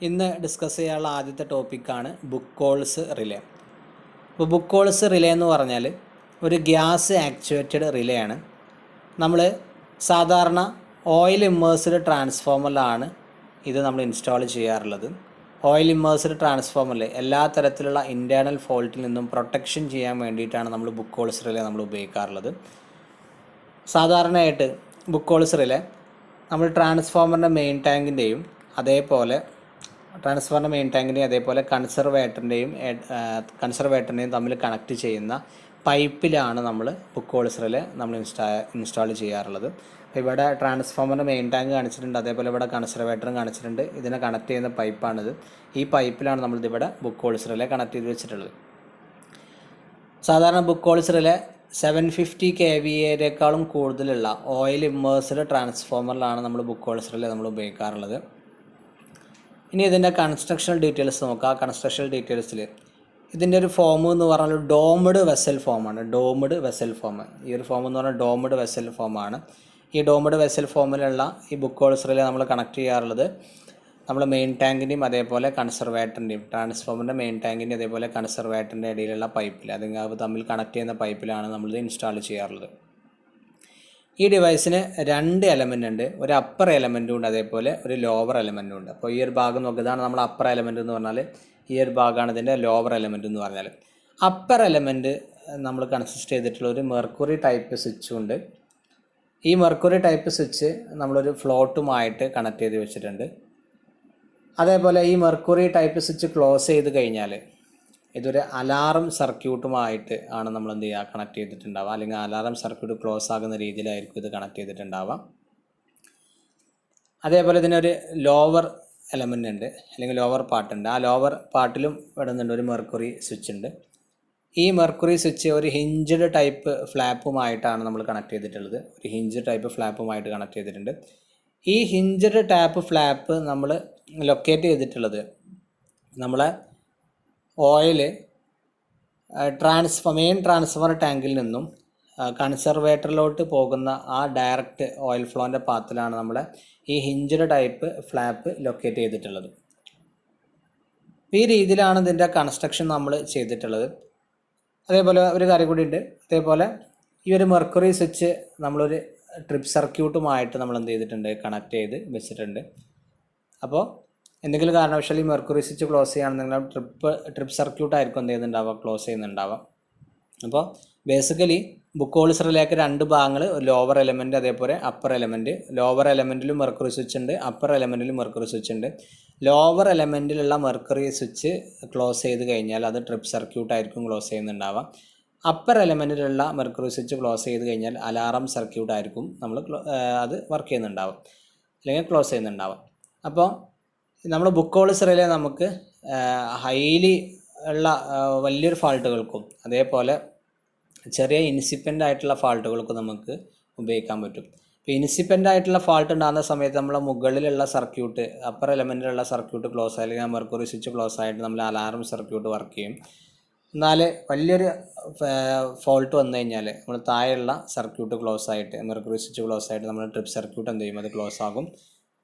ഇന്ന് ഡിസ്കസ് ചെയ്യാനുള്ള ആദ്യത്തെ ടോപ്പിക്കാണ് ബുക്ക് കോൾസ് റിലേ. അപ്പോൾ ബുക്ക് കോൾസ് റിലേ എന്ന് പറഞ്ഞാൽ ഒരു ഗ്യാസ് ആക്ച്വേറ്റഡ് റിലേ ആണ്. നമ്മൾ സാധാരണ ഓയിൽ ഇമ്മേഴ്സ്ഡ് ട്രാൻസ്ഫോമറിലാണ് ഇത് നമ്മൾ ഇൻസ്റ്റാൾ ചെയ്യാറുള്ളത്. ഓയിൽ ഇമ്മേഴ്സ്ഡ് ട്രാൻസ്ഫോമറിൽ എല്ലാ തരത്തിലുള്ള ഇൻറ്റേർണൽ ഫോൾട്ടിൽ നിന്നും പ്രൊട്ടക്ഷൻ ചെയ്യാൻ വേണ്ടിയിട്ടാണ് നമ്മൾ ബുക്ക് കോൾസ് റിലേ നമ്മൾ ഉപയോഗിക്കാറുള്ളത്. സാധാരണയായിട്ട് ബുക്ക് കോൾസ് റിലേ നമ്മൾ ട്രാൻസ്ഫോമറിൻ്റെ മെയിൻ ടാങ്കിൻ്റെയും അതേപോലെ കൺസർവേറ്ററിൻ്റെയും തമ്മിൽ കണക്ട് ചെയ്യുന്ന പൈപ്പിലാണ് നമ്മൾ ബുക്ക് കോൾസ് റിലേ നമ്മൾ ഇൻസ്റ്റാൾ ചെയ്യാറുള്ളത്. ഇവിടെ ട്രാൻസ്ഫോമറിൻ്റെ മെയിൻ ടാങ്ക് കാണിച്ചിട്ടുണ്ട്, അതേപോലെ ഇവിടെ കൺസർവേറ്ററും കാണിച്ചിട്ടുണ്ട്. ഇതിനെ കണക്ട് ചെയ്യുന്ന പൈപ്പാണിത്. ഈ പൈപ്പിലാണ് നമ്മളിതിവിടെ ബുക്ക് കോൾസ് റിലേ കണക്ട് ചെയ്ത് വെച്ചിട്ടുള്ളത്. സാധാരണ ബുക്ക് കോൾസ് റിലേ 750 kVA കൂടുതലുള്ള ഓയിൽ ഇമ്മേഴ്സ്ഡ് ട്രാൻസ്ഫോമറിലാണ് നമ്മൾ ബുക്ക് കോൾസ് റിലേ നമ്മൾ ഉപയോഗിക്കാറുള്ളത്. ഇനി ഇതിൻ്റെ കൺസ്ട്രക്ഷണൽ ഡീറ്റെയിൽസ് നോക്കാം. കൺസ്ട്രക്ഷണൽ ഡീറ്റെയിൽസിൽ ഇതിൻ്റെ ഒരു ഫോം എന്ന് പറഞ്ഞാൽ ഡോംഡ് വെസൽ ഫോമാണ്. ഈ ഒരു ഫോം എന്ന് പറഞ്ഞാൽ ഡോംഡ് വെസൽ ഫോമാണ്. ഈ ഡോംഡ് വെസൽ ഫോമിലുള്ള ഈ ബുക്ക് കോൾസ് റിലേ നമ്മൾ കണക്ട് ചെയ്യാറുള്ളത് നമ്മൾ മെയിൻ ടാങ്കിൻ്റെയും അതേപോലെ കൺസർവേറ്ററിൻ്റെയും ട്രാൻസ്ഫോമറിൻ്റെ മെയിൻ ടാങ്കിൻ്റെയും അതേപോലെ കൺസർവേറ്ററിൻ്റെ ഇടയിലുള്ള പൈപ്പിൽ അത് തമ്മിൽ കണക്ട് ചെയ്യുന്ന പൈപ്പിലാണ് നമ്മളിത് ഇൻസ്റ്റാൾ ചെയ്യാറുള്ളത്. ഈ ഡിവൈസിന് 2 എലമെൻ്റ് ഉണ്ട്. ഒരു അപ്പർ എലമെൻറ്റും ഉണ്ട്, അതേപോലെ ഒരു ലോവർ എലമെൻറ്റും ഉണ്ട്. അപ്പോൾ ഈ ഒരു ഭാഗം നോക്കുക, ഇതാണ് നമ്മൾ അപ്പർ എലമെൻറ്റ് എന്ന് പറഞ്ഞാൽ, ഈ ഒരു ഭാഗമാണ് ഇതിൻ്റെ ലോവർ എലമെൻറ്റ് എന്ന് പറഞ്ഞാൽ. അപ്പർ എലമെൻറ്റ് നമ്മൾ കൺസിസ്റ്റ് ചെയ്തിട്ടുള്ള ഒരു മെർക്കുറി ടൈപ്പ് സ്വിച്ചും ഉണ്ട്. ഈ മെർക്കുറി ടൈപ്പ് സ്വിച്ച് നമ്മളൊരു ഫ്ലോട്ടുമായിട്ട് കണക്ട് ചെയ്ത് വെച്ചിട്ടുണ്ട്. അതേപോലെ ഈ മെർക്കുറി ടൈപ്പ് സ്വിച്ച് ക്ലോസ് ചെയ്ത് കഴിഞ്ഞാൽ ഇതൊരു അലാറം സർക്യൂട്ടുമായിട്ട് ആണ് നമ്മൾ എന്ത് ചെയ്യുക കണക്ട് ചെയ്തിട്ടുണ്ടാവുക, അല്ലെങ്കിൽ അലാറം സർക്യൂട്ട് ക്ലോസ് ആകുന്ന രീതിയിലായിരിക്കും ഇത് കണക്ട് ചെയ്തിട്ടുണ്ടാവുക. അതേപോലെ ഇതിനൊരു ലോവർ എലമെൻ്റ് ഉണ്ട്, അല്ലെങ്കിൽ ലോവർ പാർട്ടുണ്ട്. ആ ലോവർ പാർട്ടിലും ഇടുന്നുണ്ട് ഒരു മെർക്കുറി സ്വിച്ച് ഉണ്ട്. ഈ മെർക്കുറി സ്വിച്ച് ഒരു ഹിഞ്ച്ഡ് ടൈപ്പ് ഫ്ലാപ്പുമായിട്ടാണ് നമ്മൾ കണക്ട് ചെയ്തിട്ടുള്ളത്. ഒരു ഹിഞ്ച് ടൈപ്പ് ഫ്ലാപ്പുമായിട്ട് കണക്ട് ചെയ്തിട്ടുണ്ട്. ഈ ഹിഞ്ച്ഡ് ടൈപ്പ് ഫ്ലാപ്പ് നമ്മൾ ലൊക്കേറ്റ് ചെയ്തിട്ടുള്ളത് നമ്മളെ ഓയിൽ മെയിൻ ട്രാൻസ്ഫർ ടാങ്കിൽ നിന്നും കൺസർവേറ്ററിലോട്ട് പോകുന്ന ആ ഡയറക്റ്റ് ഓയിൽ ഫ്ലോൻ്റെ പാത്തിലാണ് നമ്മളെ ഈ ഹിഞ്ച്ഡ് ടൈപ്പ് ഫ്ലാപ്പ് ലൊക്കേറ്റ് ചെയ്തിട്ടുള്ളത്. ഈ രീതിയിലാണ് ഇതിൻ്റെ കൺസ്ട്രക്ഷൻ നമ്മൾ ചെയ്തിട്ടുള്ളത്. അതേപോലെ ഒരു കാര്യം കൂടി ഉണ്ട്. അതേപോലെ ഈ ഒരു മെർക്കുറി സ്വിച്ച് നമ്മളൊരു ട്രിപ്പ് സർക്യൂട്ടുമായിട്ട് നമ്മൾ എന്ത് ചെയ്തിട്ടുണ്ട്, കണക്ട് ചെയ്ത് വെച്ചിട്ടുണ്ട്. അപ്പോൾ എന്തെങ്കിലും കാരണവശാൽ ഈ മെർക്കുറി സ്വിച്ച് ക്ലോസ് ചെയ്യുകയാണെന്നുണ്ടെങ്കിൽ ട്രിപ്പ് സർക്യൂട്ടായിരിക്കും എന്ത് ചെയ്യുന്നുണ്ടാവുക, ക്ലോസ് ചെയ്യുന്നുണ്ടാവുക. അപ്പോൾ ബേസിക്കലി ബുക്ക് കോൾസ് റിലേക്ക് 2 ഭാഗങ്ങൾ, ലോവർ എലമെൻറ്റ് അതേപോലെ അപ്പർ എലമെൻറ്റ്. ലോവർ എലമെൻറ്റിലും മെർക്കുറി സ്വിച്ച് ഉണ്ട്, അപ്പർ എലമെൻറ്റിലും മെർക്കുറി സ്വിച്ച് ഉണ്ട്. ലോവർ എലമെൻറ്റിലുള്ള മെർക്കുറി സ്വിച്ച് ക്ലോസ് ചെയ്ത് കഴിഞ്ഞാൽ അത് ട്രിപ്പ് സർക്യൂട്ടായിരിക്കും ക്ലോസ് ചെയ്യുന്നുണ്ടാവുക. അപ്പർ എലമെൻറ്റിലുള്ള മെർക്കുറി സ്വിച്ച് ക്ലോസ് ചെയ്ത് കഴിഞ്ഞാൽ അലാറം സർക്യൂട്ടായിരിക്കും നമ്മൾ അത് വർക്ക് ചെയ്യുന്നുണ്ടാവും, അല്ലെങ്കിൽ ക്ലോസ് ചെയ്യുന്നുണ്ടാവും. അപ്പോൾ നമ്മൾ ബുക്ക് കോൾസ് റിലേ നമുക്ക് ഹൈലി ഉള്ള വലിയൊരു ഫാൾട്ടുകൾക്കും അതേപോലെ ചെറിയ ഇൻസിപ്പൻ്റ് ആയിട്ടുള്ള ഫാൾട്ടുകൾക്കും നമുക്ക് ഉപയോഗിക്കാൻ പറ്റും. ഇപ്പോൾ ഇൻസിപ്പൻ്റ് ആയിട്ടുള്ള ഫാൾട്ട് ഉണ്ടാകുന്ന സമയത്ത് നമ്മൾ മുകളിലുള്ള സർക്യൂട്ട്, അപ്പർ എലമെൻറ്റിലുള്ള സർക്യൂട്ട് ക്ലോസ് ആയി, അല്ലെങ്കിൽ മെർക്കുറി സ്വിച്ച് ക്ലോസ് ആയിട്ട് നമ്മൾ അലാറം സർക്യൂട്ട് വർക്ക് ചെയ്യും. എന്നാൽ വലിയൊരു ഫോൾട്ട് വന്നു കഴിഞ്ഞാൽ നമ്മൾ താഴെയുള്ള സർക്യൂട്ട് ക്ലോസ് ആയിട്ട്, മെർക്കുറി സ്വിച്ച് ക്ലോസ് ആയിട്ട് നമ്മൾ ട്രിപ്പ് സർക്യൂട്ട് എന്ത് ചെയ്യും, അത് ക്ലോസ് ആകും.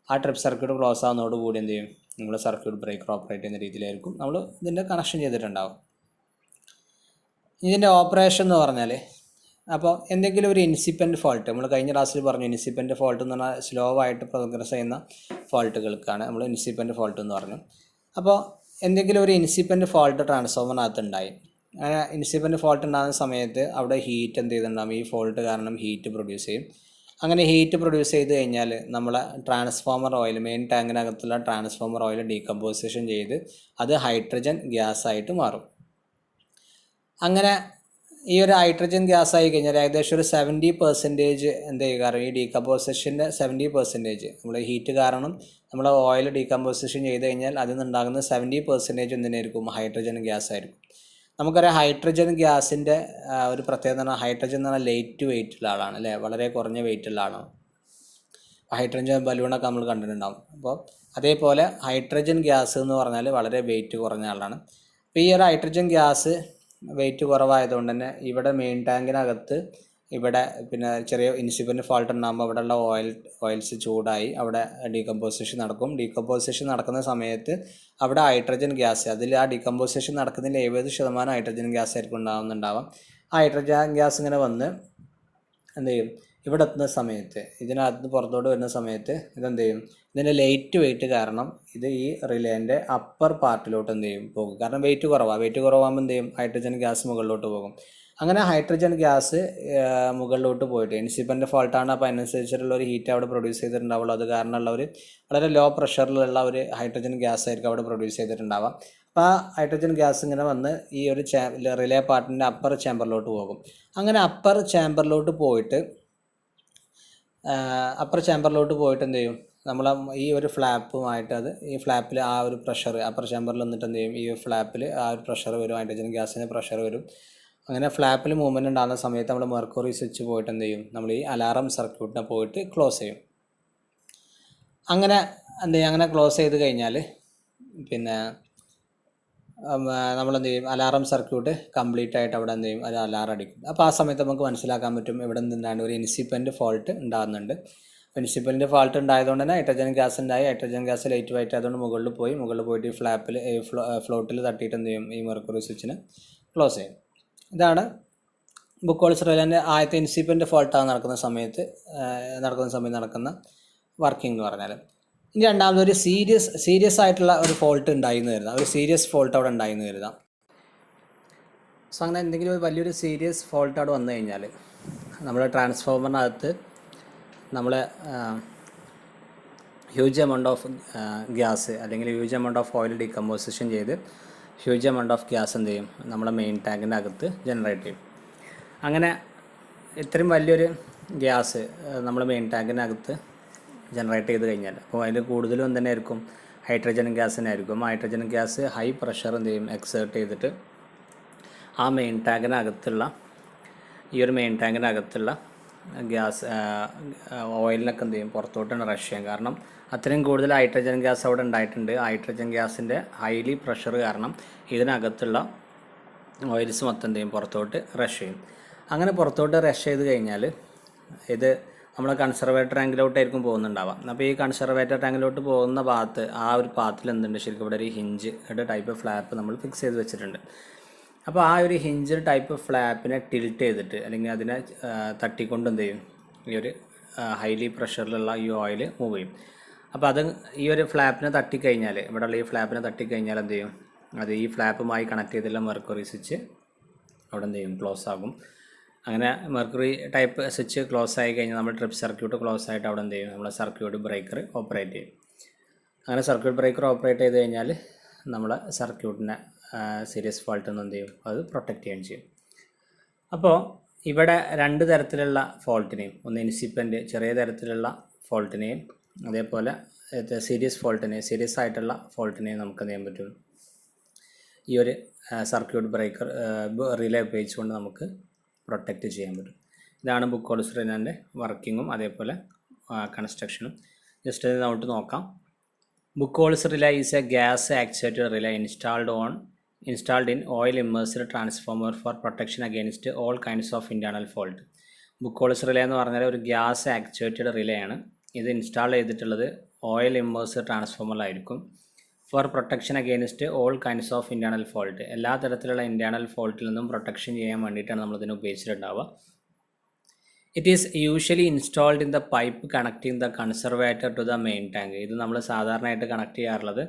ആ ട്രിപ്പ് സർക്യൂട്ട് ക്ലോസ് ആകുന്നതോടുകൂടി എന്ത് ചെയ്യും, നമ്മൾ സർക്യൂട്ട് ബ്രേക്കർ ഓപ്പറേറ്റ് ചെയ്യുന്ന രീതിയിലായിരിക്കും നമ്മൾ ഇതിൻ്റെ കണക്ഷൻ ചെയ്തിട്ടുണ്ടാകും. ഇതിൻ്റെ ഓപ്പറേഷൻ എന്ന് പറഞ്ഞാൽ, അപ്പോൾ എന്തെങ്കിലും ഒരു ഇൻസിപ്പൻ്റ് ഫോൾട്ട്, നമ്മൾ കഴിഞ്ഞ ക്ലാസ്സിൽ പറഞ്ഞു ഇൻസിപ്പൻ്റ് ഫോൾട്ട് എന്ന് പറഞ്ഞാൽ സ്ലോ ആയിട്ട് പ്രോഗ്രസ് ചെയ്യുന്ന ഫോൾട്ടുകൾക്കാണ് നമ്മൾ ഇൻസിപ്പൻ്റ് ഫോൾട്ട് എന്ന് പറഞ്ഞു. അപ്പോൾ എന്തെങ്കിലും ഒരു ഇൻസിപ്പൻ്റ് ഫോൾട്ട് ട്രാൻസ്ഫോമറിനകത്ത് ഉണ്ടായി, അങ്ങനെ ഇൻസിപ്പൻ്റ് ഫോൾട്ട് ഉണ്ടാകുന്ന സമയത്ത് അവിടെ ഹീറ്റ് എന്ത് ചെയ്തിട്ടുണ്ടാകും, ഈ ഫോൾട്ട് കാരണം ഹീറ്റ് പ്രൊഡ്യൂസ് ചെയ്യും. അങ്ങനെ ഹീറ്റ് പ്രൊഡ്യൂസ് ചെയ്ത് കഴിഞ്ഞാൽ നമ്മളെ ട്രാൻസ്ഫോമർ ഓയിൽ, മെയിൻ ടാങ്കിനകത്തുള്ള ട്രാൻസ്ഫോമർ ഓയിൽ ഡീകമ്പോസിഷൻ ചെയ്ത് അത് ഹൈഡ്രജൻ ഗ്യാസായിട്ട് മാറും. അങ്ങനെ ഈ ഒരു ഹൈഡ്രജൻ ഗ്യാസ് ആയി കഴിഞ്ഞാൽ ഏകദേശം ഒരു 70% എന്ത് ചെയ്യുക, ഈ ഡീകമ്പോസിഷൻ്റെ 70% നമ്മൾ ഹീറ്റ് കാരണം നമ്മൾ ഓയിൽ ഡീകമ്പോസിഷൻ ചെയ്ത് കഴിഞ്ഞാൽ അതിൽ നിന്നുണ്ടാകുന്ന 70% എന്തിനായിരിക്കും, ഹൈഡ്രജൻ ഗ്യാസ് ആയിരിക്കും. നമുക്കറിയാം ഹൈഡ്രജൻ ഗ്യാസിൻ്റെ ഒരു പ്രത്യേകത എന്ന് പറഞ്ഞാൽ ഹൈഡ്രജൻ എന്ന് പറഞ്ഞാൽ ലൈറ്റ് വെയിറ്റുള്ള ആളാണ്, അല്ലേ, വളരെ കുറഞ്ഞ വെയിറ്റുള്ള ആളാണ്. ഹൈഡ്രജൻ ബലൂണൊക്കെ നമ്മൾ കണ്ടിട്ടുണ്ടാകും. അപ്പോൾ അതേപോലെ ഹൈഡ്രജൻ ഗ്യാസ് എന്ന് പറഞ്ഞാൽ വളരെ വെയിറ്റ് കുറഞ്ഞ ആളാണ്. അപ്പോൾ ഈ ഒരു ഹൈഡ്രജൻ ഗ്യാസ് വെയിറ്റ് കുറവായതുകൊണ്ട് തന്നെ ഇവിടെ മെയിൻ ടാങ്കിനകത്ത് ഇവിടെ പിന്നെ ചെറിയ ഇൻസിപ്പൻ്റ് ഫാൾട്ട് ഉണ്ടാകുമ്പോൾ അവിടെയുള്ള ഓയിൽസ് ചൂടായി അവിടെ ഡീകമ്പോസിഷൻ നടക്കും. ഡീകമ്പോസിഷൻ നടക്കുന്ന സമയത്ത് അവിടെ ഹൈഡ്രജൻ ഗ്യാസ്, അതിൽ ആ ഡീകമ്പോസിഷൻ നടക്കുന്നതിൽ 70% ഹൈഡ്രജൻ ഗ്യാസ് ആയിരിക്കും ഉണ്ടാകുന്നുണ്ടാവാം. ആ ഹൈഡ്രജൻ ഗ്യാസ് ഇങ്ങനെ വന്ന് എന്ത് ചെയ്യും, ഇവിടെ എത്തുന്ന സമയത്ത് ഇതിനകത്ത് പുറത്തോട്ട് വരുന്ന സമയത്ത് ഇതെന്ത് ചെയ്യും, ഇതിൻ്റെ ലൈറ്റ് വെയിറ്റ് കാരണം ഇത് ഈ റിലേൻ്റെ അപ്പർ പാർട്ടിലോട്ട് എന്ത് ചെയ്യും പോകും. കാരണം വെയിറ്റ് കുറവാകുമ്പോൾ എന്ത് ചെയ്യും, ഹൈഡ്രജൻ ഗ്യാസ് മുകളിലോട്ട് പോകും. അങ്ങനെ ഹൈഡ്രജൻ ഗ്യാസ് മുകളിലോട്ട് പോയിട്ട് ഇൻസിപ്പൻ്റ് ഫാൾട്ടാണ്, അപ്പോൾ അതിനനുസരിച്ചിട്ടുള്ള ഒരു ഹീറ്റ് അവിടെ പ്രൊഡ്യൂസ് ചെയ്തിട്ടുണ്ടാവുള്ളൂ. അത് കാരണമുള്ള ഒരു വളരെ ലോ പ്രഷറിലുള്ള ഒരു ഹൈഡ്രജൻ ഗ്യാസ് ആയിരിക്കും അവിടെ പ്രൊഡ്യൂസ് ചെയ്തിട്ടുണ്ടാവാം. അപ്പോൾ ആ ഹൈഡ്രജൻ ഗ്യാസ് ഇങ്ങനെ വന്ന് ഈ ഒരു റിലേ പാർട്ടിൻ്റെ അപ്പർ ചാമ്പറിലോട്ട് പോകും. അങ്ങനെ അപ്പർ ചാമ്പറിലോട്ട് പോയിട്ട് എന്ത് ചെയ്യും, നമ്മൾ ഈ ഒരു ഫ്ലാപ്പുമായിട്ട് ഈ ഫ്ലാപ്പിൽ ആ ഒരു പ്രഷർ അപ്പർ ചാമ്പറിൽ നിന്നിട്ട് എന്ത് ചെയ്യും, ഈ ഫ്ലാപ്പിൽ ആ ഒരു പ്രഷർ വരും, ഹൈഡ്രജൻ ഗ്യാസിന് പ്രഷർ വരും. അങ്ങനെ ഫ്ലാപ്പിൽ മൂവ്മെൻറ്റ് ഉണ്ടാകുന്ന സമയത്ത് നമ്മൾ മെർക്കുറി സ്വിച്ച് പോയിട്ട് എന്ത് ചെയ്യും, നമ്മൾ ഈ അലാറം സർക്യൂട്ടിനെ പോയിട്ട് ക്ലോസ് ചെയ്യും. അങ്ങനെ എന്ത് ചെയ്യും, അങ്ങനെ ക്ലോസ് ചെയ്ത് കഴിഞ്ഞാൽ പിന്നെ നമ്മളെന്ത് ചെയ്യും, അലാറം സർക്യൂട്ട് കംപ്ലീറ്റ് ആയിട്ട് അവിടെ എന്ത് ചെയ്യും, അത് അലാറം അടിക്കും. അപ്പോൾ ആ സമയത്ത് നമുക്ക് മനസ്സിലാക്കാൻ പറ്റും ഇവിടെ നിന്നാണ് ഒരു ഇൻസിപ്പൻ്റ് ഫോൾട്ട് ഉണ്ടാകുന്നുണ്ട്. ഇൻസിപ്പൻ്റ് ഫാൾട്ട് ഉണ്ടായതുകൊണ്ട് തന്നെ ഹൈഡ്രജൻ ഗ്യാസ് ഉണ്ടായി. ഹൈഡ്രജൻ ഗ്യാസ് ലൈറ്റ് വെയിറ്റ് ആയതുകൊണ്ട് മുകളിൽ പോയിട്ട് ഈ ഫ്ലാപ്പിൽ ഫ്ലോട്ടിൽ തട്ടിയിട്ട് എന്ത് ചെയ്യും, ഈ മെർക്കുറി സ്വിച്ചിന് ക്ലോസ് ചെയ്യും. ഇതാണ് ബുക്കോൾസ് റിലേൻ്റെ ആദ്യത്തെ ഇൻസിപ്പൻ്റ് ഫാൾട്ടാണ് നടക്കുന്ന സമയത്ത് നടക്കുന്ന വർക്കിംഗ് എന്ന് പറഞ്ഞാൽ. ഇനി രണ്ടാമത് ഒരു സീരിയസ് ആയിട്ടുള്ള ഒരു ഫോൾട്ട് ഉണ്ടായിന്ന് കരുതാം, ഒരു സീരിയസ് ഫോൾട്ട് അവിടെ ഉണ്ടായിന്ന് കരുതാം. സോ അങ്ങനെ എന്തെങ്കിലും ഒരു വലിയൊരു സീരിയസ് ഫോൾട്ട് അവിടെ വന്നു കഴിഞ്ഞാൽ നമ്മുടെ ട്രാൻസ്ഫോമറിനകത്ത് നമ്മൾ ഹ്യൂജ് എമൗണ്ട് ഓഫ് ഗ്യാസ് അല്ലെങ്കിൽ huge amount of oil decomposition ചെയ്ത് ഹ്യൂജ് എമൗണ്ട് ഓഫ് ഗ്യാസ് എന്ത് ചെയ്യും, നമ്മളെ മെയിൻ ടാങ്കിൻ്റെ അകത്ത് ജനറേറ്റ് ചെയ്യും. അങ്ങനെ ഇത്രയും വലിയൊരു ഗ്യാസ് നമ്മൾ മെയിൻ ടാങ്കിനകത്ത് ജനറേറ്റ് ചെയ്ത് കഴിഞ്ഞാൽ അപ്പോൾ അതിൽ കൂടുതലും എന്ത് ആയിരിക്കും, ഹൈഡ്രജൻ ഗ്യാസിനായിരിക്കും. ഹൈഡ്രജൻ ഗ്യാസ് ഹൈ പ്രഷർ എന്ത് ചെയ്യും, എക്സേർട്ട് ചെയ്തിട്ട് ആ മെയിൻ ടാങ്കിനകത്തുള്ള ഗ്യാസ് ഓയിലിനൊക്കെ എന്ത് ചെയ്യും, പുറത്തോട്ടാണ് റഷ് ചെയ്യാം. കാരണം അത്രയും കൂടുതൽ ഹൈഡ്രജൻ ഗ്യാസ് അവിടെ ഉണ്ടായിട്ടുണ്ട്. ഹൈഡ്രജൻ ഗ്യാസിൻ്റെ ഹൈലി പ്രഷർ കാരണം ഇതിനകത്തുള്ള ഓയിൽസ് മൊത്തം എന്ത് ചെയ്യും, പുറത്തോട്ട് റഷ് ചെയ്യും. അങ്ങനെ പുറത്തോട്ട് റഷ് ചെയ്ത് കഴിഞ്ഞാൽ ഇത് നമ്മൾ കൺസർവേറ്റർ ടാങ്കിലോട്ടായിരിക്കും പോകുന്നുണ്ടാവാം. അപ്പോൾ ഈ കൺസർവേറ്റർ ടാങ്കിലോട്ട് പോകുന്ന ഭാഗത്ത് ആ ഒരു പാത്തിൽ എന്തുണ്ട്, ശരിക്കും ഇവിടെ ഒരു ഹിഞ്ച് ടൈപ്പ് ഫ്ലാപ്പ് നമ്മൾ ഫിക്സ് ചെയ്ത് വെച്ചിട്ടുണ്ട്. അപ്പോൾ ആ ഒരു ഹിഞ്ച് ടൈപ്പ് ഫ്ലാപ്പിനെ ടിൽറ്റ് ചെയ്തിട്ട് അല്ലെങ്കിൽ അതിനെ തട്ടിക്കൊണ്ട് എന്ത് ചെയ്യും, ഈ ഒരു ഹൈലി പ്രഷറിലുള്ള ഈ ഓയിൽ മൂവ് ചെയ്യും. അപ്പോൾ അത് ഈ ഒരു ഫ്ലാപ്പിനെ തട്ടിക്കഴിഞ്ഞാൽ, ഇവിടെയുള്ള ഈ ഫ്ലാപ്പിനെ തട്ടിക്കഴിഞ്ഞാൽ എന്ത് ചെയ്യും, അത് ഈ ഫ്ലാപ്പുമായി കണക്ട് ചെയ്തുള്ള മെർക്കുറി സ്വിച്ച് അവിടെ എന്ത് ചെയ്യും, ക്ലോസ് ആകും. അങ്ങനെ മെർക്കുറി ടൈപ്പ് സ്വിച്ച് ക്ലോസ് ആയി കഴിഞ്ഞാൽ നമ്മൾ ട്രിപ്പ് സർക്യൂട്ട് ക്ലോസ് ആയിട്ട് അവിടെ എന്ത് ചെയ്യും, നമ്മൾ സർക്യൂട്ട് ബ്രേക്കർ ഓപ്പറേറ്റ് ചെയ്യും. അങ്ങനെ സർക്യൂട്ട് ബ്രേക്കർ ഓപ്പറേറ്റ് ചെയ്ത് കഴിഞ്ഞാൽ നമ്മൾ സർക്യൂട്ടിനെ സീരിയസ് ഫാൾട്ട് എന്ന് എന്ത് ചെയ്യും, അത് പ്രൊട്ടക്റ്റ് ചെയ്യുകയും ചെയ്യും. അപ്പോൾ ഇവിടെ രണ്ട് തരത്തിലുള്ള ഫോൾട്ടിനെയും, ഒന്ന് ഇൻസിപ്പൻ്റ് ചെറിയ തരത്തിലുള്ള ഫോൾട്ടിനെയും അതേപോലെ സീരിയസ് ആയിട്ടുള്ള ഫോൾട്ടിനെയും നമുക്ക് എന്ത് ചെയ്യാൻ പറ്റും, ഈ ഒരു സർക്യൂട്ട് ബ്രേക്കർ റിലേ ഉപയോഗിച്ചുകൊണ്ട് നമുക്ക് പ്രൊട്ടക്റ്റ് ചെയ്യാൻ പറ്റും. ഇതാണ് ബുക്കോൾസ് റിലേൻ്റെ വർക്കിങ്ങും അതേപോലെ കൺസ്ട്രക്ഷനും. ജസ്റ്റ് ഇത് നമുക്ക് നോക്കാം. Buchholz relay is a gas actuated relay installed in oil immersed transformer for protection against all kinds of internal fault. Buchholz relay എന്ന് പറഞ്ഞാൽ ഒരു ഗ്യാസ് ആക്ച്വേറ്റഡ് റിലേ ആണ്. ഇത് ഇൻസ്റ്റാൾ ചെയ്തിട്ടുള്ളത് ഓയിൽ ഇമ്മേഴ്സ്ഡ് ട്രാൻസ്ഫോമറിലായിരിക്കും. For protection against all kinds of internal fault, എല്ലാ തരത്തിലുള്ള internal ഫോൾട്ടിൽ നിന്നും പ്രൊട്ടക്ഷൻ ചെയ്യാൻ വേണ്ടിയിട്ടാണ് നമ്മളിതിനെ ഉപയോഗിച്ചിട്ടുണ്ടാവുക. It is usually installed in the pipe connecting the conservator to the main tank. ഇത് നമ്മൾ സാധാരണയായിട്ട് കണക്ട് ചെയ്യാറുള്ളത്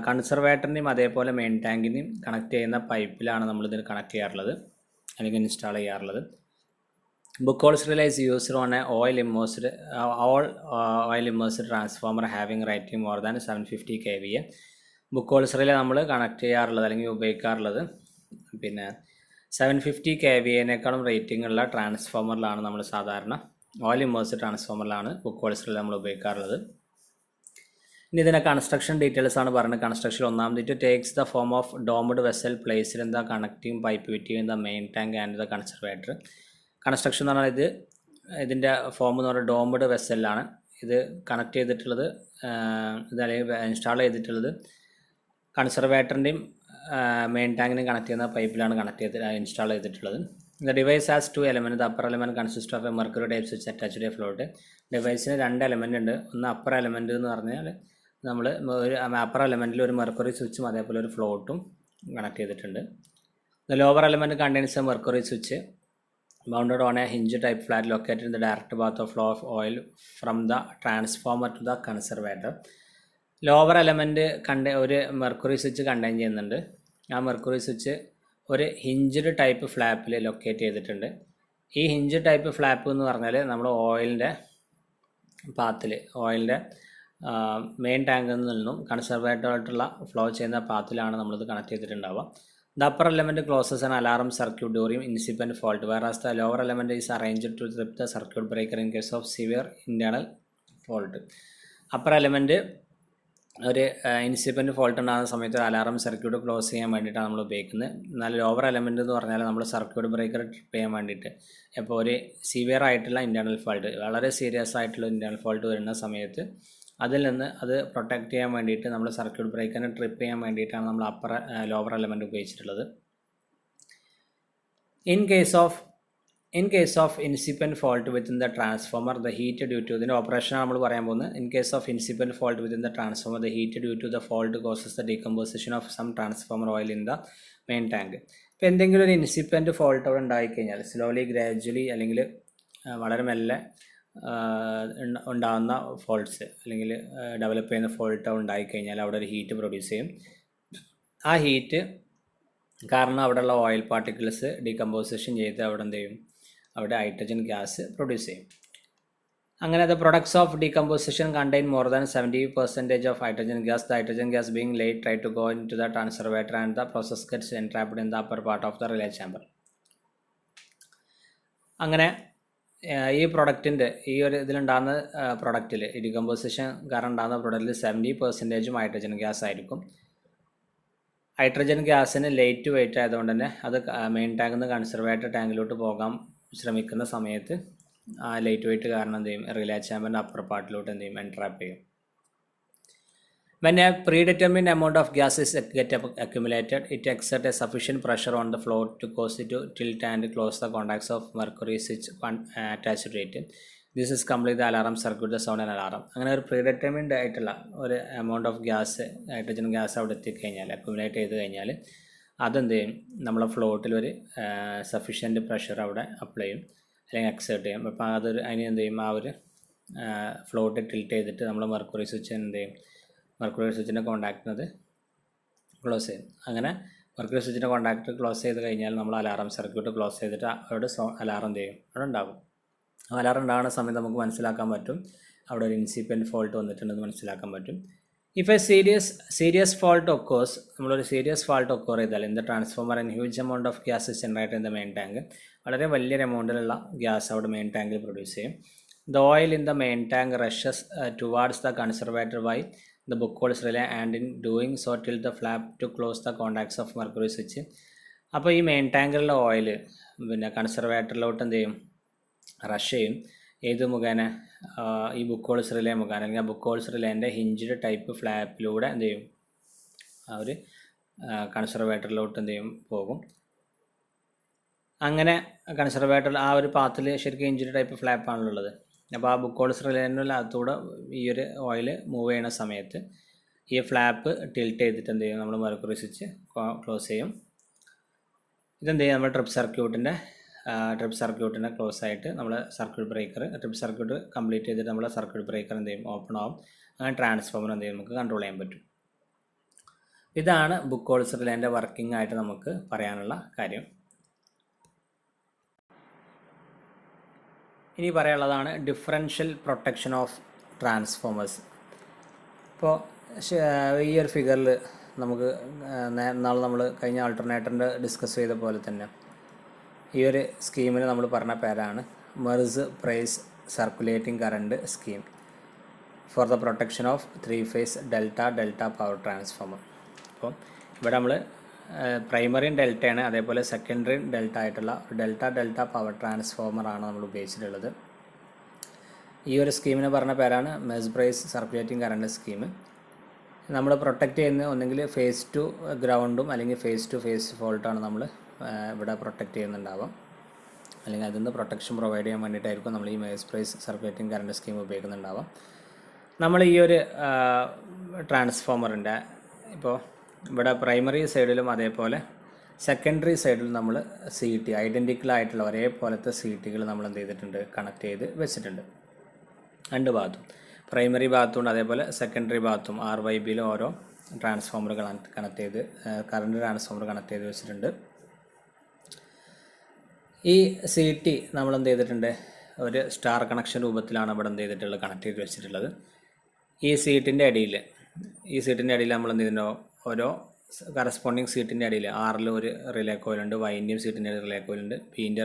കൺസർവേറ്ററിനെയും അതേപോലെ മെയിൻ ടാങ്കിനെയും കണക്ട് ചെയ്യുന്ന പൈപ്പിലാണ് നമ്മളിതിന് കണക്ട് ചെയ്യാറുള്ളത് അല്ലെങ്കിൽ ഇൻസ്റ്റാൾ ചെയ്യാറുള്ളത്. ബുക്കോൾസ് relay is used on a oil immersed transformer having rating more than 750 kVA. ബുക്കോൾസ് relay നമ്മൾ കണക്ട് ചെയ്യാറുള്ളത് അല്ലെങ്കിൽ ഉപയോഗിക്കാറുള്ളത് പിന്നെ 750 kVA-നേക്കാളും റേറ്റിംഗ് ഉള്ള ട്രാൻസ്ഫോമറിലാണ് നമ്മൾ സാധാരണ ഓയിൽ ഇമ്മേഴ്സ്ഡ് ട്രാൻസ്ഫോമറിലാണ് ബുക്കോൾസ് റിലേ നമ്മൾ ഉപയോഗിക്കാറുള്ളത്. ഇനി ഇതിൻ്റെ കൺസ്ട്രക്ഷൻ ഡീറ്റെയിൽസ് ആണ് പറയുന്നത്. കൺസ്ട്രക്ഷൻ ഒന്നാമത് takes the form of domed vessel placed in the connecting pipe between the main tank and the conservator. Construction എന്ന് പറഞ്ഞാൽ ഇതിൻ്റെ ഫോം എന്ന് പറഞ്ഞാൽ ഡോംഡ് വെസലാണ്. ഇത് കണക്ട് ചെയ്തിട്ടുള്ളത് ഇത് അല്ലെങ്കിൽ ഇൻസ്റ്റാൾ ചെയ്തിട്ടുള്ളത് കൺസർവേറ്ററിൻ്റെയും മെയിൻ ടാങ്കിനെയും കണക്ട് ചെയ്യുന്ന പൈപ്പിലാണ് ഇൻസ്റ്റാൾ ചെയ്തിട്ടുള്ളത്. The device has two elements. The upper element consists of a mercury type switch attached to a float. ഡിവൈസിന് 2 element ഉണ്ട്. ഒന്ന് അപ്പർ എലമെൻ്റ് എന്ന് പറഞ്ഞാൽ നമ്മൾ ഒരു അപ്പർ എലമെൻറ്റിൽ ഒരു മെർക്കുറി സ്വിച്ചും അതേപോലെ ഒരു ഫ്ലോട്ടും കണക്ട് ചെയ്തിട്ടുണ്ട്. The lower element contains a mercury switch mounted on a hinge type flat located in the direct path of flow of oil from the transformer to the conservator. Lower element ഒരു mercury switch contain ചെയ്യുന്നുണ്ട്. ആ mercury switch ഒരു hinged type ഫ്ലാപ്പിൽ locate ചെയ്തിട്ടുണ്ട്. ഈ hinge type flap എന്ന് പറഞ്ഞാൽ നമ്മൾ ഓയിലിൻ്റെ പാത്തിൽ ഓയിലിൻ്റെ മെയിൻ ടാങ്കിൽ നിന്നും കൺസർവേറ്ററായിട്ടുള്ള ഫ്ലോ ചെയ്യുന്ന പാത്തിലാണ് നമ്മളിത് connect ചെയ്തിട്ടുണ്ടാവുക. The upper element closes an alarm circuit during incipient fault, whereas the lower element is arranged to trip the circuit breaker in case of severe internal fault. Upper element ഒരു ഇൻസിപ്പൻ്റ് fault ഉണ്ടാകുന്ന സമയത്ത് alarm circuit close ചെയ്യാൻ വേണ്ടിയിട്ടാണ് നമ്മൾ ഉപയോഗിക്കുന്നത്. എന്നാൽ lower element എന്ന് പറഞ്ഞാൽ നമ്മൾ സർക്യൂട്ട് ബ്രേക്കർ ട്രിപ്പ് ചെയ്യാൻ വേണ്ടിയിട്ട് ഇപ്പോൾ ഒരു സിവിയർ ആയിട്ടുള്ള ഇൻറ്റേർണൽ ഫോൾട്ട്, വളരെ സീരിയസ് ആയിട്ടുള്ള ഇൻറ്റേർണൽ ഫോൾട്ട് വരുന്ന സമയത്ത് അതിൽ നിന്ന് അത് പ്രൊട്ടക്റ്റ് ചെയ്യാൻ വേണ്ടിയിട്ട് നമ്മൾ സർക്യൂട്ട് ബ്രേക്കറിനെ ട്രിപ്പ് ചെയ്യാൻ വേണ്ടിയിട്ടാണ് നമ്മൾ ലോവർ എലമെൻറ്റ് ഉപയോഗിച്ചിട്ടുള്ളത്. In case of incipient fault within the transformer, the heat due to ഇതിൻ്റെ ഓപ്പറേഷൻ നമ്മൾ പറയാൻ പോകുന്നത്. In case of incipient fault within the transformer, the heat due to the fault causes the decomposition of some transformer oil in the main tank. ഇപ്പോൾ എന്തെങ്കിലും ഒരു ഇൻസിപ്പൻ്റ് fault അവിടെ ഉണ്ടായിക്കഴിഞ്ഞാൽ slowly gradually അല്ലെങ്കിൽ വളരെ മെല്ലെ ഉണ്ടാകുന്ന ഫോൾട്ട്സ് അല്ലെങ്കിൽ ഡെവലപ്പ് ചെയ്യുന്ന ഫോൾട്ട് ഉണ്ടായിക്കഴിഞ്ഞാൽ അവിടെ ഒരു ഹീറ്റ് പ്രൊഡ്യൂസ് ചെയ്യും. ആ ഹീറ്റ് കാരണം അവിടെയുള്ള ഓയിൽ പാർട്ടിക്കിൾസ് ഡീകമ്പോസിഷൻ ചെയ്ത് അവിടെ എന്ത് ചെയ്യും, അവിടെ ഹൈഡ്രജൻ ഗ്യാസ് പ്രൊഡ്യൂസ് ചെയ്യും. അങ്ങനെ the products of decomposition contain more than 70% of hydrogen gas. The hydrogen gas being late try to go into the conservator and the process gets entrapped in the upper part of the relay chamber. അങ്ങനെ ഈ പ്രൊഡക്റ്റിൻ്റെ ഈ ഒരു ഇതിലുണ്ടാകുന്ന പ്രൊഡക്റ്റിൽ ഈ decomposition കാരണം ഉണ്ടാകുന്ന പ്രൊഡക്റ്റിൽ 70% hydrogen gas ആയിരിക്കും. Hydrogen ഗ്യാസിന് late wait ആയതുകൊണ്ട് തന്നെ അത് മെയിൻ ടാങ്കിൽ നിന്ന് കൺസർവേറ്റർ ടാങ്കിലോട്ട് പോകാൻ ശ്രമിക്കുന്ന സമയത്ത് ആ ലൈറ്റ് വെയിറ്റ് കാരണം എന്ത് ചെയ്യും, റിലേ ചാമ്പറിൻ്റെ അപ്പർ പാർട്ടിലോട്ട് എന്ത് ചെയ്യും, എൻട്രാപ്പ് ചെയ്യും. When a predetermined amount of gas is accumulated, it exerts a sufficient pressure on the float to cause it to tilt and close the contacts of mercury switch attached to it. This is complete the alarm circuit, the sound and alarm. അങ്ങനെ ഒരു പ്രീഡെറ്റർമിൻഡ് ആയിട്ടുള്ള ഒരു amount of gas, hydrogen gas അവിടെ എത്തിക്കഴിഞ്ഞാൽ, accumulate ചെയ്ത് കഴിഞ്ഞാൽ അതെന്ത് ചെയ്യും, നമ്മളെ ഫ്ലോട്ടിലൊരു സഫീഷ്യൻറ്റ് പ്രഷർ അവിടെ അപ്ലൈ ചെയ്യും അല്ലെങ്കിൽ എക്സേർട്ട് ചെയ്യും. അപ്പോൾ അതൊരു അതിന് എന്ത് ചെയ്യും, ആ ഒരു ഫ്ലോട്ട് ടിൽറ്റ് ചെയ്തിട്ട് നമ്മൾ മെർക്കുറി സ്വിച്ച് എന്ത് ചെയ്യും, മെർക്കുറി സ്വിച്ചിൻ്റെ കോൺടാക്റ്റിനത് ക്ലോസ് ചെയ്യും. അങ്ങനെ മെർക്കുറി സ്വിച്ചിൻ്റെ കോൺടാക്റ്റ് ക്ലോസ് ചെയ്ത് കഴിഞ്ഞാൽ നമ്മൾ അലാറം സർക്യൂട്ട് ക്ലോസ് ചെയ്തിട്ട് അവിടെ അലാറം എന്ത് ചെയ്യും, അവിടെ ഉണ്ടാകും. അലാറം ഉണ്ടാകുന്ന സമയത്ത് നമുക്ക് മനസ്സിലാക്കാൻ പറ്റും അവിടെ ഒരു ഇൻസിപ്പൻ്റ് ഫോൾട്ട് വന്നിട്ടുണ്ടെന്ന് മനസ്സിലാക്കാൻ പറ്റും. If a serious fault occurs, നമ്മളൊരു സീരിയസ് ഫോൾട്ട് ഒക്കോർ ചെയ്താൽ in the transformer and huge amount of gas is generated in the main tank, വളരെ വലിയൊരു എമൗണ്ടിലുള്ള ഗ്യാസ് അവിടെ മെയിൻ ടാങ്കിൽ പ്രൊഡ്യൂസ് ചെയ്യും. The oil in the main tank rushes towards the conservator by the book holes relay and in doing so tilt the flap to close the contacts of mercury switch. അപ്പോൾ ഈ main ടാങ്കിലുള്ള oil പിന്നെ കൺസർവേറ്ററിലോട്ട് എന്ത് ചെയ്യും, rush ചെയ്യും. ഏത് മുഖേന, ഈ book holes relay മുഖേന, അല്ലെങ്കിൽ ആ ബുക്ക് ഹോൾസ് റിലേൻ്റെ ഹിഞ്ച്ഡ് ടൈപ്പ് ഫ്ലാപ്പിലൂടെ എന്ത് ചെയ്യും, ആ ഒരു കൺസർവേറ്ററിലോട്ട് എന്ത് ചെയ്യും, പോകും. അങ്ങനെ കൺസർവേറ്റർ ആ ഒരു പാത്തിൽ ശരിക്കും ഹിഞ്ച്ഡ് ടൈപ്പ് ഫ്ലാപ്പാണല്ലോ ഉള്ളത്. അപ്പോൾ ആ ബുക്ക് ഹോൾസ് റിലേൻ്റെ അകത്തൂടെ ഈ ഒരു ഓയിൽ മൂവ് ചെയ്യുന്ന സമയത്ത് ഈ ഫ്ലാപ്പ് ടിൽറ്റ് ചെയ്തിട്ട് എന്ത് ചെയ്യും, നമ്മൾ മെർക്കുറി സ്വിച്ച് ക്ലോസ് ചെയ്യും. ഇതെന്ത് ചെയ്യും, നമ്മൾ ട്രിപ്പ് സർക്യൂട്ടിനെ ക്ലോസ് ആയിട്ട് നമ്മൾ ട്രിപ്പ് സർക്യൂട്ട് കംപ്ലീറ്റ് ചെയ്തിട്ട് നമ്മൾ സർക്യൂട്ട് ബ്രേക്കർ എന്ത് ചെയ്യും, ഓപ്പൺ ആവും. അങ്ങനെ ട്രാൻസ്ഫോമർ എന്ത് ചെയ്യും, നമുക്ക് കൺട്രോൾ ചെയ്യാൻ പറ്റും. ഇതാണ് ബുക്ക് ഹോൾസ് റിലേൻ്റെ വർക്കിംഗ് ആയിട്ട് നമുക്ക് പറയാനുള്ള കാര്യം. ഇനി പറയാനുള്ളതാണ് ഡിഫറൻഷ്യൽ പ്രൊട്ടക്ഷൻ ഓഫ് ട്രാൻസ്ഫോമേഴ്സ്. ഇപ്പോൾ ഈ ഒരു ഫിഗറിൽ നമുക്ക് നാളെ നമ്മൾ കഴിഞ്ഞ ആൾട്ടർനേറ്ററിൻ്റെ ഡിസ്കസ് ചെയ്ത പോലെ തന്നെ ഈ ഒരു സ്കീമിന് നമ്മൾ പറഞ്ഞ പേരാണ് Merz Price circulating current scheme for the protection of 3-phase delta power transformer. അപ്പോൾ ഇവിടെ നമ്മൾ പ്രൈമറിയും ഡെൽറ്റയാണ്, അതേപോലെ സെക്കൻഡറിയും ഡെൽറ്റ ആയിട്ടുള്ള ഡെൽറ്റ പവർ ട്രാൻസ്ഫോമറാണ് നമ്മൾ ഉപയോഗിച്ചിട്ടുള്ളത്. ഈ ഒരു സ്കീമിന് പറഞ്ഞ പേരാണ് Merz Price circulating current scheme. നമ്മൾ പ്രൊട്ടക്റ്റ് ചെയ്യുന്ന ഒന്നെങ്കിൽ ഫേസ് ടു ഗ്രൗണ്ടും അല്ലെങ്കിൽ ഫേസ് ടു ഫേസ് ഫോൾട്ടാണ് നമ്മൾ ഇവിടെ പ്രൊട്ടക്റ്റ് ചെയ്യുന്നുണ്ടാവാം. അല്ലെങ്കിൽ അതിൽ നിന്ന് പ്രൊട്ടക്ഷൻ പ്രൊവൈഡ് ചെയ്യാൻ വേണ്ടിയിട്ടായിരിക്കും നമ്മൾ ഈ Merz Price circulating current scheme ഉപയോഗിക്കുന്നുണ്ടാവാം. നമ്മൾ ഈ ഒരു ട്രാൻസ്ഫോമറിൻ്റെ ഇപ്പോൾ ഇവിടെ പ്രൈമറി സൈഡിലും അതേപോലെ സെക്കൻഡറി സൈഡിലും നമ്മൾ CT ഐഡൻറ്റിക്കലായിട്ടുള്ള ഒരേപോലത്തെ CTകൾ നമ്മൾ എന്ത് ചെയ്തിട്ടുണ്ട്, കണക്ട് ചെയ്ത് വെച്ചിട്ടുണ്ട്. രണ്ട് ഭാഗത്തും, പ്രൈമറി ഭാഗത്തും അതേപോലെ സെക്കൻഡറി ഭാഗത്തും RYBയിൽ ഓരോ ട്രാൻസ്ഫോമർ കണക്ട് ചെയ്ത് കറണ്ട് ട്രാൻസ്ഫോമർ കണക്ട് ചെയ്ത് വെച്ചിട്ടുണ്ട്. ഈ CT നമ്മൾ എന്ത് ചെയ്തിട്ടുണ്ട്, ഒരു സ്റ്റാർ കണക്ഷൻ രൂപത്തിലാണ് ഇവിടെ എന്ത് ചെയ്തിട്ടുള്ളത്, കണക്ട് ചെയ്ത് വെച്ചിട്ടുള്ളത്. ഈ സീറ്റിൻ്റെ അടിയിൽ നമ്മൾ എന്ത് ചെയ്യുന്നുണ്ടോ, ഓരോ കറസ്പോണ്ടിങ് സീറ്റിൻ്റെ അടിയിൽ Rൽ ഒരു റിലേ കോയിലുണ്ട്, Yൻ്റെയും സീറ്റിൻ്റെ റിലേ കോയിലുണ്ട്, Pൻ്റെ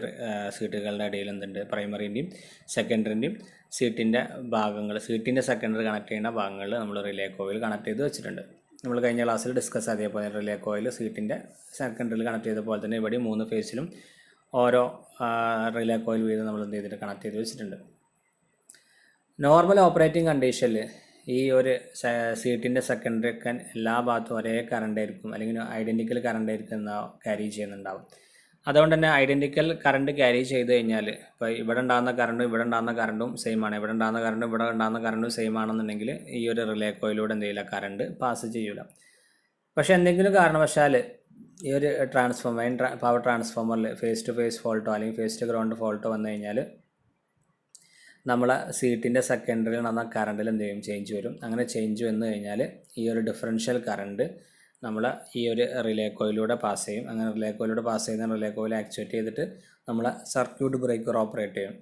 സീറ്റുകളുടെ ഇടയിൽ എന്തുണ്ട്, പ്രൈമറിൻ്റെയും സെക്കൻഡറിൻ്റെയും സീറ്റിൻ്റെ ഭാഗങ്ങൾ, സീറ്റിൻ്റെ സെക്കൻഡറി കണക്ട് ചെയ്യുന്ന ഭാഗങ്ങളിൽ നമ്മൾ റിലേ കോയിൽ കണക്ട് ചെയ്ത് വെച്ചിട്ടുണ്ട്. നമ്മൾ കഴിഞ്ഞ ക്ലാസ്സിൽ ഡിസ്കസ് അതേപോലെ റിലേ കോയിൽ സീറ്റിൻ്റെ സെക്കൻഡറിൽ കണക്ട് ചെയ്ത പോലെ തന്നെ ഇവിടെ 3 ഫേസിലും ഓരോ റിലേ കോയിൽ വീതം നമ്മൾ എന്ത് ചെയ്തിട്ട് കണക്ട് ചെയ്ത് വെച്ചിട്ടുണ്ട്. നോർമൽ ഓപ്പറേറ്റിംഗ് കണ്ടീഷനിൽ ഈ ഒരു സീറ്റിൻ്റെ സെക്കൻഡറി ഒക്കെ എല്ലാ ഭാഗത്തും ഒരേ കറണ്ട് ആയിരിക്കും, അല്ലെങ്കിൽ ഐഡൻറ്റിക്കൽ കറണ്ട് ആയിരിക്കും ക്യാരി ചെയ്യുന്നുണ്ടാവും. അതുകൊണ്ട് തന്നെ ഐഡൻറ്റിക്കൽ കറണ്ട് ക്യാരി ചെയ്ത് കഴിഞ്ഞാൽ ഇപ്പോൾ ഇവിടെ ഉണ്ടാകുന്ന കറണ്ടും സെയിം ആണ്, ഇവിടെ ഉണ്ടാകുന്ന കറണ്ടും സെയിം ആണെന്നുണ്ടെങ്കിൽ ഈ ഒരു റിലേ കോയിലൂടെ എന്തെങ്കിലും കറണ്ട് പാസ് ചെയ്യൂല. പക്ഷേ എന്തെങ്കിലും കാരണവശാൽ ഈ ഒരു പവർ ട്രാൻസ്ഫോമറിൽ ഫേസ് ടു ഫേസ് ഫോൾട്ടോ അല്ലെങ്കിൽ ഫേസ് ടു ഗ്രൗണ്ട് ഫോൾട്ടോ വന്നു കഴിഞ്ഞാൽ നമ്മളെ സീറ്റിൻ്റെ സെക്കൻഡറിയിൽ നടന്ന കറണ്ടിൽ എന്ത് ചെയ്യും, ചേഞ്ച് വരും. അങ്ങനെ ചേഞ്ച് വന്നു കഴിഞ്ഞാൽ ഈ ഒരു ഡിഫറൻഷ്യൽ കറണ്ട് നമ്മൾ ഈ ഒരു റിലേ കോയിലൂടെ പാസ് ചെയ്യും. അങ്ങനെ റിലേ കോയിലൂടെ പാസ് ചെയ്യുന്ന റിലേ കോയിൽ ആക്ച്വേറ്റ് ചെയ്തിട്ട് നമ്മളെ സർക്യൂട്ട് ബ്രേക്കർ ഓപ്പറേറ്റ് ചെയ്യും.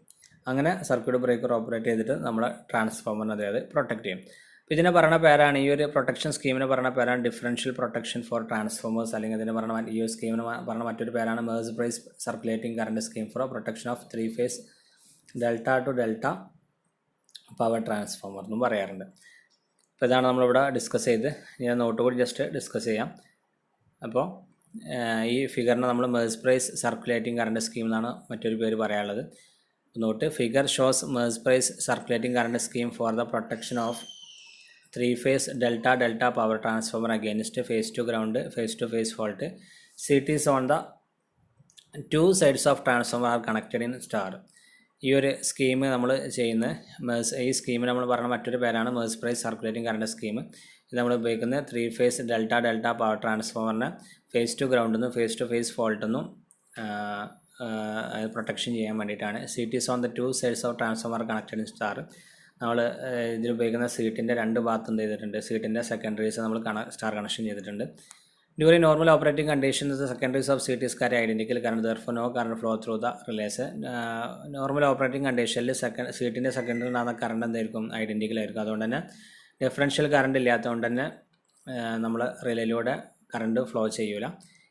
അങ്ങനെ സർക്യൂട്ട് ബ്രേക്കർ ഓപ്പറേറ്റ് ചെയ്തിട്ട് നമ്മളെ ട്രാൻസ്ഫോമറിനെ അതായത് പ്രൊട്ടക്റ്റ് ചെയ്യും. അപ്പോൾ ഇതിനെ പറയുന്ന പേരാണ്, ഈ ഒരു പ്രൊട്ടക്ഷൻ സ്കീമിനെ പറയുന്ന പേരാണ് ഡിഫറൻഷ്യൽ പ്രൊട്ടക്ഷൻ ഫോർ ട്രാൻസ്ഫോമേഴ്സ്, അല്ലെങ്കിൽ ഇതിനെ പറഞ്ഞ ഈ ഒരു സ്കീമിന് പറഞ്ഞ മറ്റൊരു പേരാണ് Merz Price circulating current scheme for protection of 3 phase delta to delta power transformer എന്നും പറയാറുണ്ട്. അപ്പോൾ ഇതാണ് നമ്മളിവിടെ ഡിസ്കസ് ചെയ്ത്, ഞാൻ നോട്ട് കൂടി ജസ്റ്റ് ഡിസ്കസ് ചെയ്യാം. അപ്പോൾ ഈ ഫിഗറിനെ നമ്മൾ Merz Price circulating current scheme എന്നാണ് മറ്റൊരു പേര് പറയാനുള്ളത്. Note, figure shows Merz Price circulating current scheme for the protection of 3 phase delta power transformer against phase to ground phase to phase fault. CTs on the 2 sides of transformer are connected in star. ഈ ഒരു scheme നമ്മൾ ചെയ്യുന്ന ഈ സ്കീമിന് നമ്മൾ പറഞ്ഞ മറ്റൊരു പേരാണ് Merz Price circulating current scheme. ഇത് നമ്മൾ ഉപയോഗിക്കുന്നത് 3 ഫേസ് ഡെൽറ്റ പവർ ട്രാൻസ്ഫോമറിനെ ഫേസ് ടു ഗ്രൗണ്ടിൽ നിന്നും ഫേസ് ടു ഫേസ് ഫോൾട്ടിൽ നിന്നും പ്രൊട്ടക്ഷൻ ചെയ്യാൻ വേണ്ടിയിട്ടാണ്. CTs on the 2 sides of transformer connected in star. നമ്മൾ ഇതിൽ ഉപയോഗിക്കുന്ന സീറ്റിൻ്റെ 2 ഭാഗത്തും എന്ത് ചെയ്തിട്ടുണ്ട്, സീറ്റിൻ്റെ സെക്കൻഡറീസ് നമ്മൾ സ്റ്റാർ കണക്ഷൻ ചെയ്തിട്ടുണ്ട്. During normal operating conditions the secondaries of CTs carry identical current, therefore no current flow through the relays. Normal operating കണ്ടീഷനിൽ സീറ്റിൻ്റെ സെക്കൻഡറിൽ നടന്ന കറണ്ട് എന്തായിരിക്കും, ഐഡൻറ്റിക്കൽ ആയിരിക്കും. അതുകൊണ്ട് തന്നെ ഡിഫറൻഷ്യൽ കറണ്ട് ഇല്ലാത്തതുകൊണ്ട് തന്നെ നമ്മൾ റിലേയിലൂടെ കറണ്ട് ഫ്ലോ ചെയ്യൂല.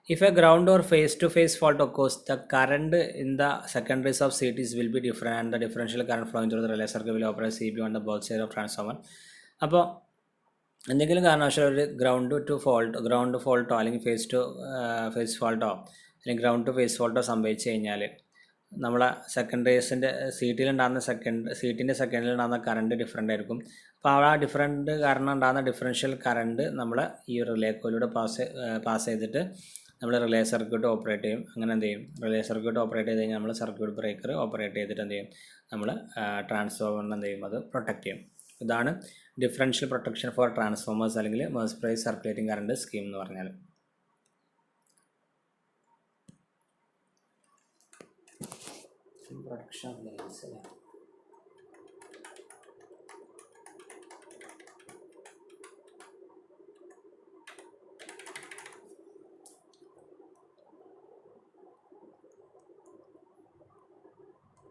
If a ground or face-to-face fault occurs, the current in the secondaries of CTs will be different and the differential current flowing through the relay circuit will operate CB on the both sides of transformer. അപ്പോൾ എന്തെങ്കിലും കാരണവശാൽ ഒരു ground ഫോൾട്ടോ അല്ലെങ്കിൽ face to face ഫോൾട്ടോ അല്ലെങ്കിൽ ground to face ഫോൾട്ടോ സംഭവിച്ചു കഴിഞ്ഞാൽ നമ്മളെ സെക്കൻഡറീസിൻ്റെ സീറ്റിൻ്റെ സെക്കൻഡിൽ ഉണ്ടാകുന്ന കറണ്ട് ഡിഫറൻ്റ് ആയിരിക്കും. അപ്പോൾ ആ ഡിഫറൻറ്റ് കാരണം ഉണ്ടാകുന്ന ഡിഫറൻഷ്യൽ കറണ്ട് നമ്മൾ ഈ റിലേ കോയിലൂടെ പാസ് ചെയ്തിട്ട് നമ്മൾ റിലേ സർക്യൂട്ട് ഓപ്പറേറ്റ് ചെയ്യും. അങ്ങനെ എന്ത് ചെയ്യും, റിലേ സർക്യൂട്ട് ഓപ്പറേറ്റ് ചെയ്ത് കഴിഞ്ഞാൽ നമ്മൾ സർക്യൂട്ട് ബ്രേക്കർ ഓപ്പറേറ്റ് ചെയ്തിട്ട് എന്ത് ചെയ്യും, നമ്മൾ ട്രാൻസ്ഫോമറിനെ എന്ത് ചെയ്യും, അത് പ്രൊട്ടക്റ്റ് ചെയ്യും. ഇതാണ് ഡിഫറൻഷ്യൽ പ്രൊട്ടക്ഷൻ ഫോർ ട്രാൻസ്ഫോമേഴ്സ് അല്ലെങ്കിൽ Merz Price circulating current scheme എന്ന് പറഞ്ഞാൽ. പ്രൊട്ടക്ഷൻ